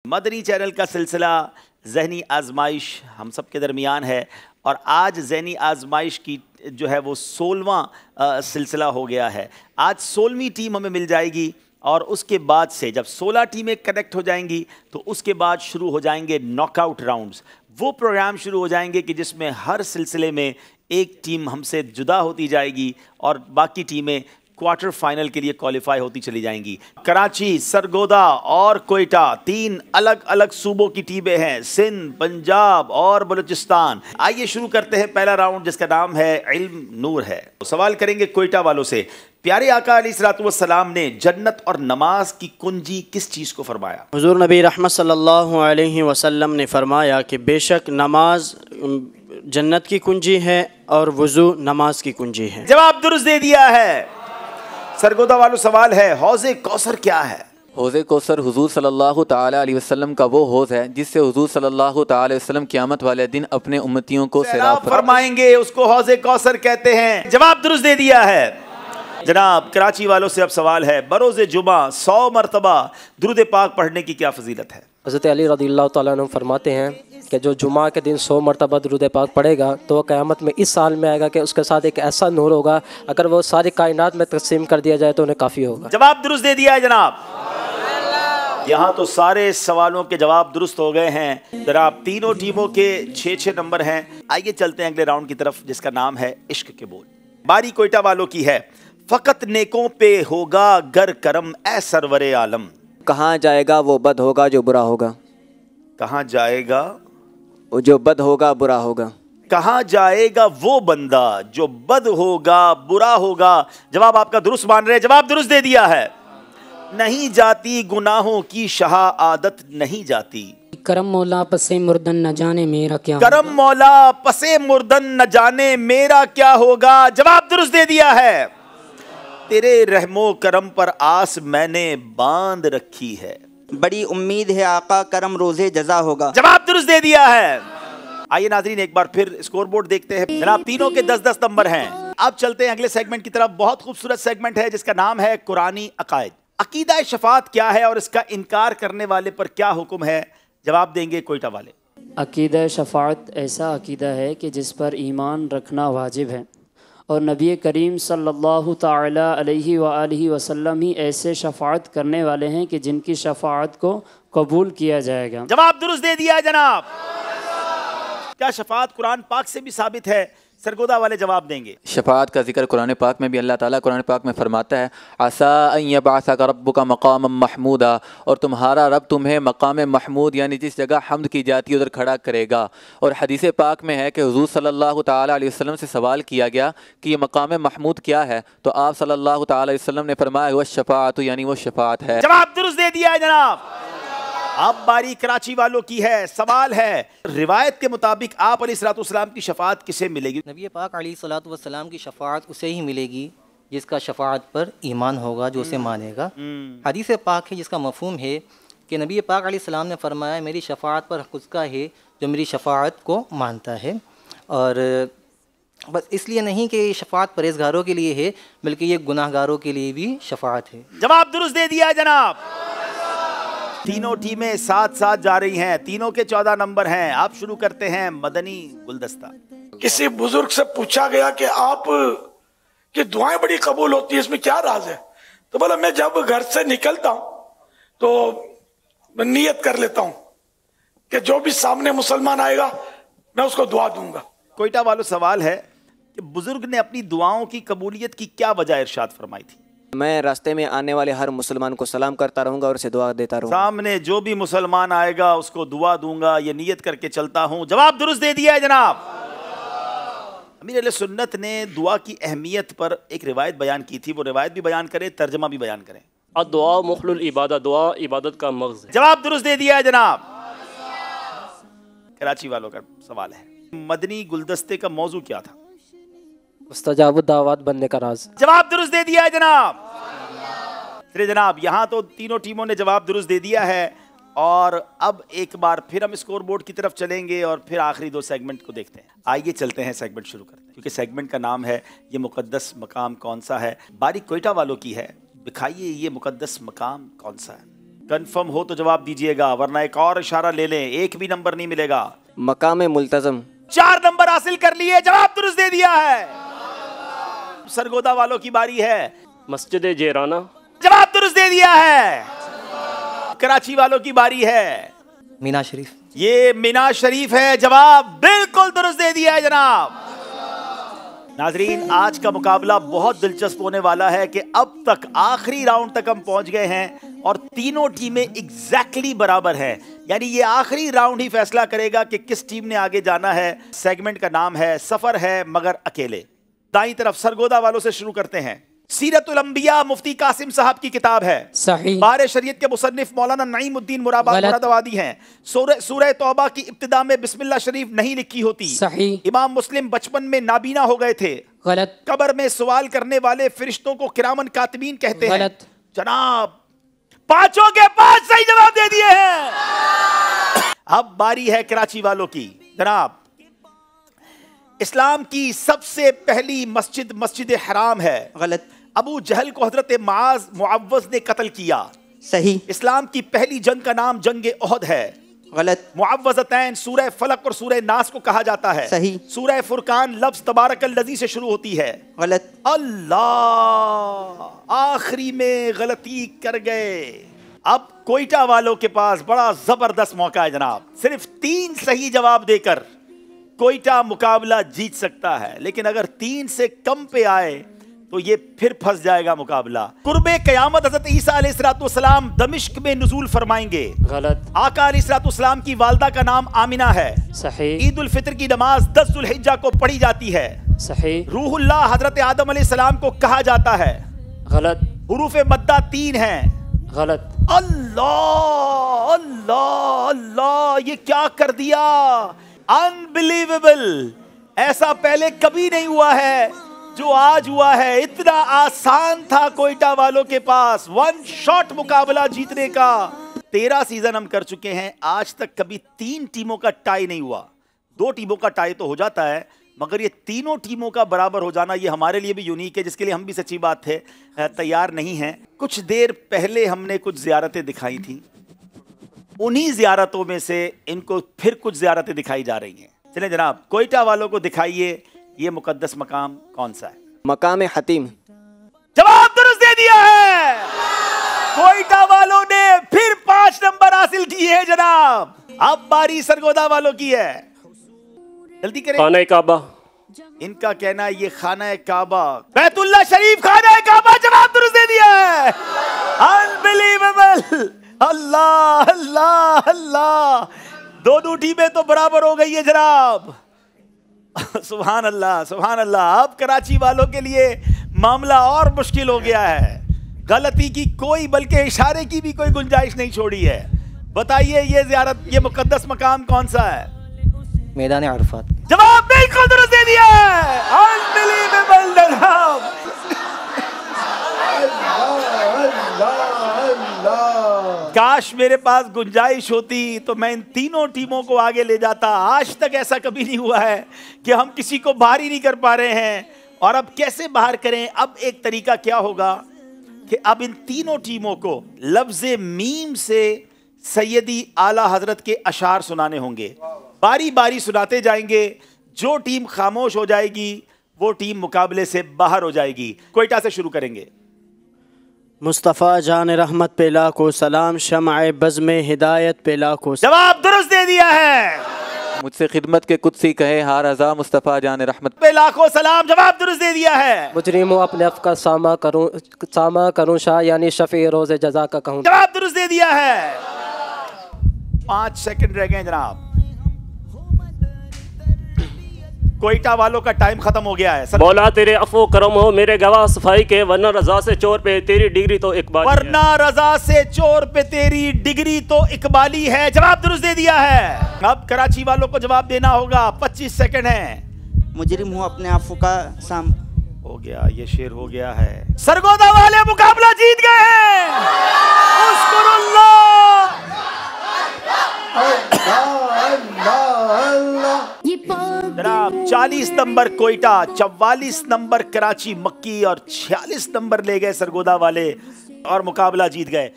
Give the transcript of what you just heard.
Madani channel का सिलसिला ज़हनी आजमाइश हम सब के दरमियान है और आज ज़हनी आजमाइश की जो है वो 16वां सिलसिला हो गया है। आज 16वीं टीम हमें मिल जाएगी और उसके बाद से जब 16 टीमें कनेक्ट हो जाएंगी तो उसके बाद शुरू हो जाएंगे नॉकआउट राउंड्स। वो प्रोग्राम शुरू हो जाएंगे कि जिसमें हर सिलसिले में एक टीम हमसे जुदा होती जाएगी और बाकी टीमें क्वार्टर फाइनल के लिए क्वालिफाई होती चली जाएंगी। कराची, सरगोदा और कोयटा तीन अलग अलग सूबों की टीमें हैं, सिंध, पंजाब और बलूचिस्तान। आइए शुरू करते हैं पहला राउंड जिसका नाम है इल्म नूर है। तो सवाल करेंगे कोयटा वालों से, प्यारे आका अलैहिस्सलातु वस्सलाम ने जन्नत और नमाज की कुंजी किस चीज़ को फरमाया? हुजूर नबी रहमत सल्लल्लाहु अलैहि वसल्लम ने फरमाया कि बेशक नमाज जन्नत की कुंजी है और वुज़ू नमाज की कुंजी है। जवाब दुरुस्त दे दिया है। सरगोदा वालों सवाल है, हौज़े कौसर क्या है? हौज़े कौसर हुजूर सल्लल्लाहु ताला अलैहि वसल्लम का वो हौज़ है जिससे हुजूर सल्लल्लाहु ताला अलैहि वसल्लम क़यामत वाले दिन अपने उम्मतियों को सैराब फरमाएंगे, उसको हौज़े कौसर कहते हैं। जवाब दुरुस्त दे दिया है। जनाब कराची वालों से अब सवाल है, बरोज़े जुमा 100 मरतबा दुरूद पाक पढ़ने की क्या फजीलत है? हज़रत अली रज़ियल्लाहु तआला अन्हु फरमाते हैं कि जो जुमा के दिन 100 मरतबा दुरूद पाक पढ़ेगा तो वह क़यामत में इस साल में आएगा कि उसके साथ एक ऐसा नूर होगा, अगर वो सारी कायनात में तकसीम कर दिया जाए तो उन्हें काफ़ी होगा। जवाब दुरुस्त दे दिया है जनाब। यहाँ तो सारे सवालों के जवाब दुरुस्त हो गए हैं जनाब। तीनों टीमों के 6-6 नंबर हैं। आइए चलते हैं अगले राउंड की तरफ जिसका नाम है इश्क के बोल। बारी कोयटा वालों की है, फ़कत नेकों पे होगा गर करम ए सरवरे आलम। कहाँ जाएगा वो बद होगा जो बुरा होगा। कहाँ जाएगा वो जो बद होगा बुरा होगा। कहाँ जाएगा वो बंदा जो बद होगा बुरा होगा। जवाब आपका दुरुस्त मान रहे, जवाब दुरुस्त दे दिया है। नहीं जाती गुनाहों की शाह आदत नहीं जाती। करम मौला पसे मुर्दन न जाने मेरा क्या। करम मौला पसे मुर्दन न जाने मेरा क्या होगा। जवाब दुरुस्त दे दिया है। तेरे रहमो करम पर आस मैंने बांध रखी है। बड़ी उम्मीद है आका करम रोजे जजा होगा। जवाब दुरुस्त दे दिया है। आइए नाज़रीन एक बार फिर स्कोर बोर्ड देखते हैं। जनाब तीनों के 10-10 नंबर हैं। अब चलते हैं अगले सेगमेंट की तरफ। बहुत खूबसूरत सेगमेंट है जिसका नाम है कुरानी अकायद। अकीदा शफात क्या है और इसका इनकार करने वाले पर क्या हुक्म है? जवाब देंगे कोयटा वाले। अकीदा शफात ऐसा अकीदा है कि जिस पर ईमान रखना वाजिब है और नबी करीम सल्लल्लाहु ताला अलैहि वालैहि वसल्लम ही ऐसे शफात करने वाले हैं कि जिनकी शफात को कबूल किया जाएगा। जवाब दुरुस्त दे दिया है जनाब। क्या शफात कुरान पाक से भी साबित है? सरगोदा वाले जवाब देंगे। शफात का जिक्र कुरान पाक में भी अल्लाह ताला कुरान पाक में फरमाता है, आसा अन यबअसक रब्बुका मक़ामम महमूदा, और तुम्हारा रब तुम्हें मकाम महमूद यानी जिस जगह हम्द की जाती है उधर खड़ा करेगा। और हदीस पाक में है कि हुजूर सल्लल्लाहु ताला अलैहि वसल्लम से सवाल किया गया कि ये मकाम महमूद क्या है, तो आप सल्लल्लाहु ताला अलैहि वसल्लम ने फरमाया वह शफात यानी वो शफात है। जवाब दुरुस्त दे दिया है जनाब। अब बारी कराची वालों की है। सवाल है, रिवायत के मुताबिक आप अलैहिस्सलातु वस्सलाम की शफात किसे मिलेगी? नबी पाक अलैहिस्सलातु वस्सलाम की शफात उसे ही मिलेगी जिसका शफात पर ईमान होगा, जो उसे मानेगा। हदीस पाक है जिसका मफहूम है कि नबी पाक अलैहिस्सलाम ने फरमाया मेरी शफात पर हक़ उसका है जो मेरी शफात को मानता है। और बस इसलिए नहीं कि शफात परहेज़गारों के लिए है बल्कि ये गुनाहगारों के लिए भी शफात है। जवाब दुरुस्त दे दिया जनाब। तीनों टीमें साथ साथ जा रही हैं। तीनों के 14 नंबर हैं। आप शुरू करते हैं मदनी गुलदस्ता। किसी बुजुर्ग से पूछा गया कि आप की दुआएं बड़ी कबूल होती है, इसमें क्या राज है? तो बोला मैं जब घर से निकलता हूं तो मैं नियत कर लेता हूं कि जो भी सामने मुसलमान आएगा मैं उसको दुआ दूंगा। कोयटा वालों सवाल है कि बुजुर्ग ने अपनी दुआओं की कबूलियत की क्या वजह इरशाद फरमाई थी? मैं रास्ते में आने वाले हर मुसलमान को सलाम करता रहूंगा और उसे दुआ देता रहूंगा। सामने जो भी मुसलमान आएगा उसको दुआ दूंगा, ये नियत करके चलता हूं। जवाब दुरुस्त दे दिया है जनाब। अमीर अहले सुन्नत ने दुआ की अहमियत पर एक रिवायत बयान की थी। वो रिवायत भी बयान करें, तर्जमा भी बयान करें। दुआ मुखलुल इबादत, दुआ इबादत का मग़ज़ है। जवाब दुरुस्त दे दिया है जनाब। कराची वालों का सवाल है, मदनी गुलदस्ते का मौजू क्या था? मुस्तजाब दावत बनने का राज। जवाब दुरुस्त दे दिया है जनाब। चलिए जनाब, यहाँ तो तीनों टीमों ने जवाब दुरुस्त दे दिया है और अब एक बार फिर हम स्कोर बोर्ड की तरफ चलेंगे और फिर आखिरी 2 सेगमेंट को देखते हैं। आइए चलते हैं, सेगमेंट शुरू करते हैं क्योंकि सेगमेंट का नाम है ये मुकद्दस मकाम कौन सा है। बारी कोयटा वालों की है, दिखाइए ये मुकद्दस मकाम कौन सा है। कंफर्म हो तो जवाब दीजिएगा, वरना एक और इशारा ले लें, एक भी नंबर नहीं मिलेगा। मकाम मुल्तज़म। 4 नंबर हासिल कर लिए, जवाब दुरुस्त दे दिया है। सरगोदा वालों की बारी है। मस्जिद जेराना। जवाब दुरुस्त दे दिया है। कराची वालों की बारी है। मीना शरीफ। ये मीना शरीफ है, जवाब बिल्कुल दुरुस्त दे दिया है जनाब। नाजरीन, आज का मुकाबला बहुत दिलचस्प होने वाला है कि अब तक आखिरी राउंड तक हम पहुंच गए हैं और तीनों टीमें एग्जैक्टली बराबर हैं। यानी ये आखिरी राउंड ही फैसला करेगा कि किस टीम ने आगे जाना है। सेगमेंट का नाम है सफर है मगर अकेले। दाईं तरफ सरगोदा वालों से शुरू करते हैं। सीरतुल अंबिया मुफ्ती कासिम साहब की किताब है। सही। बारे शरीयत के मुसन्निफ मौलाना नईमुद्दीन मुरादाबादी हैं। सूरह तौबा की इब्तिदा में बिस्मिल्लाह शरीफ नहीं लिखी होती। सही। इमाम मुस्लिम बचपन में नाबीना हो गए थे। गलत। कब्र में सवाल करने वाले फरिश्तों को किरामन कातिबीन कहते हैं। गलत। जनाब 5 के 5 सही जवाब दे दिए हैं। अब बारी है कराची वालों की। जनाब, इस्लाम की सबसे पहली मस्जिद मस्जिद हराम है। गलत। अबू जहल को हजरत माज मुअव्वज ने कत्ल किया। सही। इस्लाम की पहली जंग का नाम जंग ओहद है। गलत। मुअव्वज़तैन सूरह फलक और सूरह नास को कहा जाता है। सही। सूरह फुरकान लफ्ज़ तबारकल्लज़ी से शुरू होती है। गलत। अल्लाह, आखिरी में गलती कर गए। अब कोयटा वालों के पास बड़ा जबरदस्त मौका है जनाब। सिर्फ 3 सही जवाब देकर कोयटा मुकाबला जीत सकता है, लेकिन अगर 3 से कम पे आए तो ये फिर फंस जाएगा मुकाबला। कुर्बे क़यामत हज़रत ईसा अलैहिस्सलाम दमिश्क में नुज़ूल फरमाएंगे। गलत। आका अलैहिस्सलाम की वालदा का नाम आमिना है। सही। ईद उल फितर की नमाज 10 ज़ुल्हिज्जा को पढ़ी जाती है। सही। रूहुल्लाह हज़रत आदम अलैहिस्सलाम को कहा जाता है। गलत। हुरूफ़े मद्दा 3 हैं। गलत। अल्लाह अल्लाह अल्लाह, ये क्या कर दिया, अनबिलीवेबल। ऐसा पहले कभी नहीं हुआ है जो आज हुआ है। इतना आसान था कोयटा वालों के पास 1 शॉट मुकाबला जीतने का। 13 सीजन हम कर चुके हैं, आज तक कभी 3 टीमों का टाई नहीं हुआ। 2 टीमों का टाई तो हो जाता है, मगर ये तीनों टीमों का बराबर हो जाना, ये हमारे लिए भी यूनिक है, जिसके लिए हम भी सच्ची बात है तैयार नहीं हैं। कुछ देर पहले हमने कुछ ज़ियारतें दिखाई थी, उन्हीं ज़ियारतों में से इनको फिर कुछ ज़ियारतें दिखाई जा रही हैं। चलें जनाब, कोयटा वालों को दिखाइए ये मुकद्दस मकाम कौन सा है। मकाम हतीम। जवाब दुरुस्त दे दिया है। कोयटा वालों ने फिर 5 नंबर हासिल किए हैं जनाब। अब बारी सरगोदा वालों की है, जल्दी करें। खाना काबा। इनका कहना है ये खाना काबा, बैतुल्लाह शरीफ खाना काबा, जवाब दुरुस्त दे दिया है। अनबिलीवेबल। अल्लाह अल्लाह अल्लाह, दोनों टीमें तो बराबर हो गई है जनाब। सुभान अल्लाह सुभान अल्लाह। अब कराची वालों के लिए मामला और मुश्किल हो गया है। गलती की कोई बल्कि इशारे की भी कोई गुंजाइश नहीं छोड़ी है। बताइए ये ज़ियारत, ये मुकद्दस मकाम कौन सा है। मैदान अरफात। जवाब बिल्कुल दुरुस्त दे दिया है। अनबिलीवेबल जनाब। काश मेरे पास गुंजाइश होती तो मैं इन तीनों टीमों को आगे ले जाता। आज तक ऐसा कभी नहीं हुआ है कि हम किसी को बाहर ही नहीं कर पा रहे हैं। और अब कैसे बाहर करें। अब एक तरीका क्या होगा कि अब इन तीनों टीमों को लफ्ज़े मीम से सैयदी आला हजरत के अशार सुनाने होंगे। बारी बारी सुनाते जाएंगे। जो टीम खामोश हो जाएगी वो टीम मुकाबले से बाहर हो जाएगी। कोयटा से शुरू करेंगे। मुस्तफ़ा जान रहमत पे लाखों सलाम, शम्अ बज़्म हिदायत पे लाखों। जवाब दुरुस्त दे दिया है। मुझसे खिदमत के कुत्सी कहे हार रज़ा, मुस्तफ़ा जान रहमत पे लाखों सलाम, जवाब दुरुस्त दे दिया है। मुजरिम अपने अफ़ का सामा करूँ शाह, यानी शफ़ी रोज़े जज़ा का कहूँ। जवाब दुरुस्त दे दिया है। 5 सेकंड रह गए जनाब। कोयटा वालों का टाइम खत्म हो गया है। मौला तेरे अफो करम हो मेरे गवाह सफाई के, वरना रजा से चोर पे तेरी डिग्री तो इकबाली है। वरना रजा से चोर पे तेरी डिग्री तो इकबाली है। जवाब दुरुस्त दे दिया है। अब कराची वालों को जवाब देना होगा। 25 सेकंड है। मुजरिम हूँ अपने आफू का साम। हो गया, ये शेर हो गया है। सरगोदा वाले मुकाबला जीत गए हैं। जनाब 40 नंबर कोयटा, 44 नंबर कराची मक्की और 46 नंबर ले गए सरगोदा वाले और मुकाबला जीत गए।